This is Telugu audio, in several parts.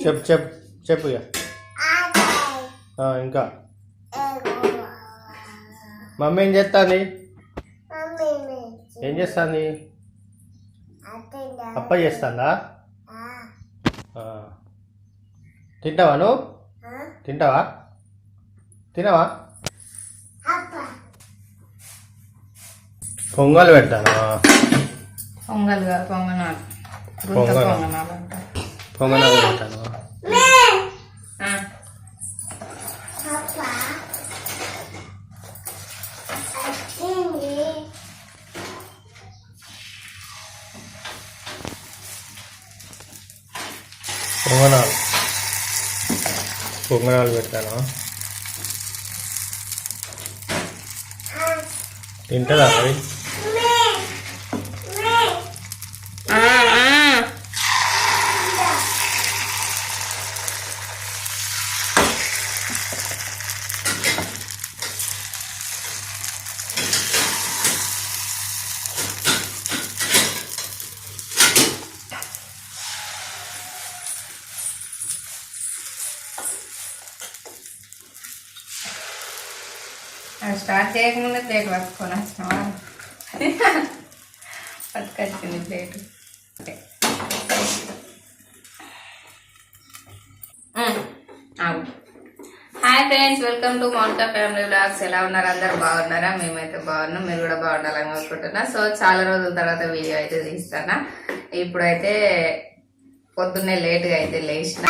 చెప్పు చెప్పు చెప్పు ఇక ఇంకా మమ్మీ ఏం చేస్తుంది? ఏం చేస్తుంది? అప్ప చేస్తుందా? తింటావా నువ్వు? తింటావా? తినవా? పొంగల్ పెడతాను. పొంగల్ పొంగనాలు పొంగనాలు పెడతాను. పొంగనాలు పెడతాను. తింటుందా మరి? స్టార్ట్ చేయకముందే ప్లేట్ పట్టుకొని వచ్చినావా? పట్టుకొచ్చింది plate. Hi friends, welcome to Mounika family vlogs. ఎలా ఉన్నారు? అందరు బాగున్నారా? మేమైతే బాగున్నాం. మీరు కూడా బాగుండాలని అనుకుంటున్నా. సో చాలా రోజుల తర్వాత వీడియో అయితే తీస్తానా. ఇప్పుడైతే పొద్దున్నే లేట్గా అయితే లేచిన.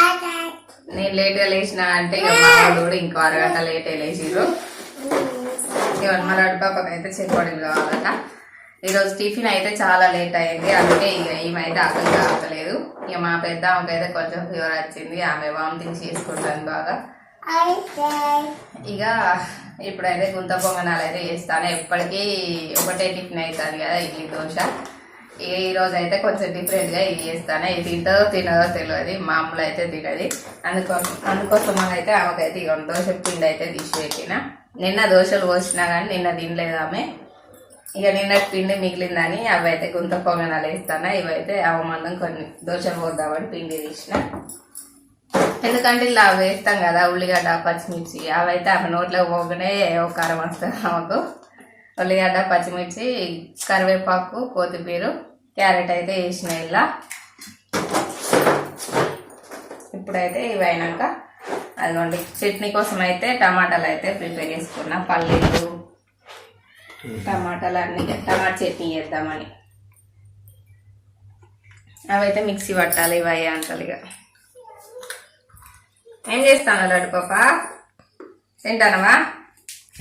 నేను లేట్గా లేచిన అంటే ఇక మా వాళ్ళు కూడా ఇంకో అరగంట లేట్ లేచిర్రు. ఇవన్నీ మా రెడ్డి పాపకి అయితే చెరుపడిలు కావాలట. ఈరోజు టిఫిన్ అయితే చాలా లేట్ అయింది. అందుకే ఇక ఈమెయితే ఆకలి కావట్లేదు. ఇక మా పెద్ద ఆమెకైతే కొంచెం ఫీవర్ వచ్చింది. ఆమె వామిటింగ్ చేసుకుంటాను బాగా. ఇక ఇప్పుడైతే గుంత పొంగనాలు అయితే చేస్తాను. ఎప్పటికీ ఒకటే టిఫిన్ అవుతుంది కదా, ఇడ్లీ దోశ. ఇక ఈరోజు అయితే కొంచెం డిఫరెంట్గా ఇది చేస్తాను. ఇది తింటుందో తినదో తెలియదు. మామూలు అయితే తినది. అందుకోసం అయితే ఆమెకైతే ఇక దోశ పిండి అయితే తీసి పెట్టిన. నిన్న దోశలు పోసినా కానీ నిన్న తినలేదు ఆమె. ఇక నిన్న పిండి మిగిలిందని అవి అయితే గుంత పొంగనాలు వేస్తాను. ఇవైతే అవమందం కొన్ని దోశలు పోద్దామని పిండి తీసిన. ఎందుకంటే ఇలా వేస్తాం కదా ఉల్లిగడ్డ పచ్చిమిర్చి, అవైతే ఆమె నోట్లో పోగానే ఒక కారం వస్తుంది ఆమెకు. ఉల్లిగడ్డ పచ్చిమిర్చి కరివేపాకు కొత్తిమీర క్యారెట్ అయితే వేసిన. ఇలా ఇప్పుడైతే ఇవి అయినాక అదిగోండి చట్నీ కోసం అయితే టమాటాలు అయితే ప్రిపేర్ చేసుకున్నా. పల్లీలు టమాటాలు అన్నీ టమాటా చట్నీ చేద్దామని. అవైతే మిక్సీ పట్టాలి. ఇవి అయ్యే అంటారు. ఇక ఏం చేస్తాను లడ్డు పాప? తింటానవా?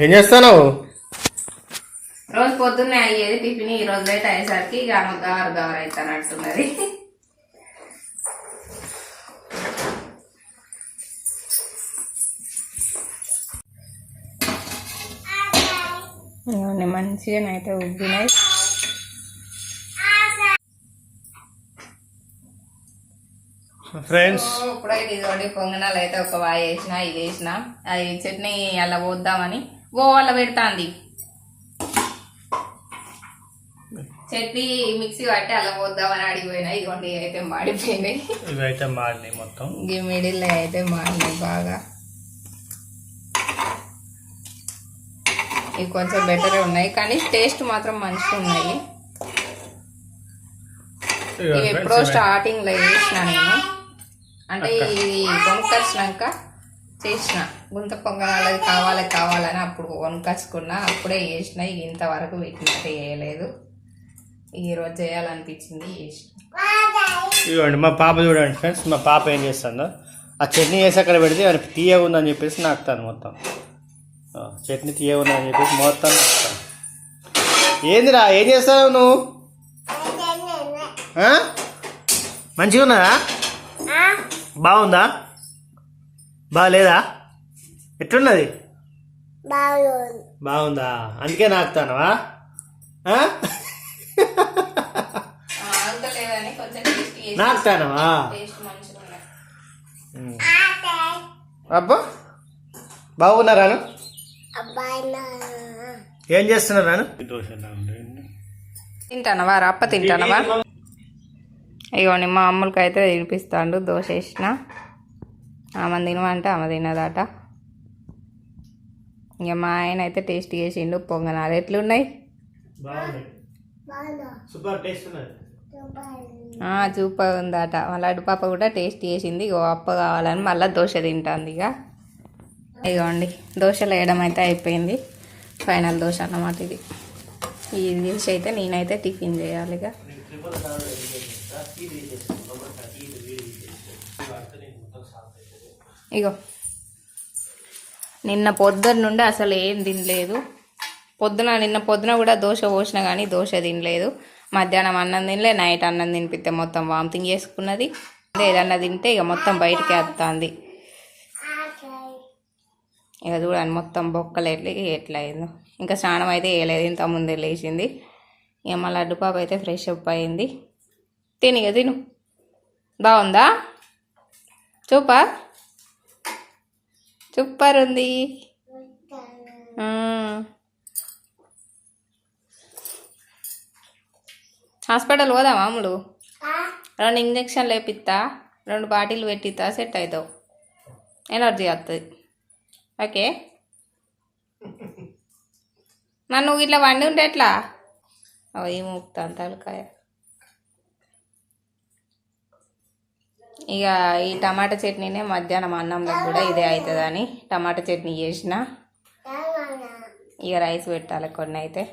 ఏం చేస్తాను? రోజు పొద్దున్నే అయ్యేది టిఫిన్. ఈ రోజు లేట్ అయ్యేసరికి ఇక ఆమె గారు అవుతానట్టున్నది. ఇవన్నీ మంచిగానైతే ఉబ్బినాయి. ఫ్రెండ్స్ ఇప్పుడైతే ఇదిగోండి పొంగనాలు అయితే ఒక వాయి వేసిన. ఇది వేసిన అది చట్నీ అలా పోద్దామని అలా పెడతాంది. చట్నీ మిక్సీ పట్టి అలా పోద్దామని అడిగిపోయినా. ఇదిగోండి అయితే మాడిపోయినాయి. ఇవైతే మాడినాయి మొత్తం. ఈ మిడిల్ అయితే మాడినాయి బాగా. ఇవి కొంచెం బెటరే ఉన్నాయి కానీ టేస్ట్ మాత్రం మంచిగా ఉన్నాయి. ఇవి ఎప్పుడో స్టార్టింగ్ లో చేసిన నేను. అంటే ఇది కొనుకొచ్చినాక చేసిన. గుంత పొంగనాలు కావాలని అప్పుడు కొనుకొచ్చుకున్నా. అప్పుడే చేసిన. ఇక ఇంతవరకు వీటినైతే చేయలేదు. ఈరోజు చేయాలనిపించింది చేసిన. ఇవ్వండి మా పాప చూడండి ఫ్రెండ్స్. మా పాప ఏం చేస్తుందో ఆ చట్నీ వేసి అక్కడ పెడితే అది తీయగా ఉందని చెప్పేసి నాకుతాను మొత్తం. చట్నీ తీయగా ఉందని చెప్పేసి మొత్తం నాకుతాను. ఏందిరా ఏం చేస్తావు నువ్వు? మంచిగా ఉన్నదా? బాగుందా? బాగలేదా? ఎట్లున్నది? బాగుందా? అందుకే నాకుతానవా? నాకుతానవా? అబ్బా బాగున్నారాను? ఏం చేస్తున్నారు నాన్న? దోశ తింటానవా అప్ప తింటానవా? ఇగోండి మా అమ్ములకి అయితే తినిపిస్తాడు దోశ వేసిన. ఆమె తినమంటే ఆమె తినదట. ఇక మా ఆయన అయితే టేస్ట్ చేసిండు పొంగనాలు. ఎట్లున్నాయి? సూపర్ టేస్ట్ ఉన్నది. సూపర్ ఉందట. మా లడ్డు పాప కూడా టేస్ట్ చేసింది. ఇగో అప్ప కావాలని మళ్ళీ దోశ తింటుంది. ఇగోండి దోశలు వేయడం అయితే అయిపోయింది. ఫైనల్ దోశ అన్నమాట ఇది. ఈ దోశ అయితే నేనైతే టిఫిన్ చేయాలి. ఇగో నిన్న పొద్దున్న నుండి అసలు ఏం తినలేదు. నిన్న పొద్దున కూడా దోశ పోసిన కానీ దోశ తినలేదు. మధ్యాహ్నం అన్నం తినలే, నైట్ అన్నం తినిపిస్తే మొత్తం వామిటింగ్ చేసుకున్నది. ఏదన్నా తింటే ఇక మొత్తం బయటికి వస్తుంది. ఇక చూడండి మొత్తం బొక్కలు ఎట్లా అయిందో. ఇంకా స్నానం అయితే వేయలేదు, ఇంత ముందే లేచింది. ఇక మా లడ్డు పాప అయితే ఫ్రెష్ అప్ అయింది. తిను బాగుందా? సూపర్ ఉంది. హాస్పిటల్ పోదా మామూలు? 2 ఇంజక్షన్లు వేపిస్తా, 2 బాటిల్ పెట్టిస్తా, సెట్ అవుతావు. ఎనర్జీ వస్తుంది. ఓకే. నన్ను ఇట్లా వండి ఉంటే ఎట్లా? అవి మూపుతాను తలకాయ. ఇక ఈ టమాటా చట్నీనే మధ్యాహ్నం అన్నంలో కూడా ఇదే అవుతుందని టమాటా చట్నీ చేసిన. ఇక రైస్ పెట్టాలి కొన్ని అయితే.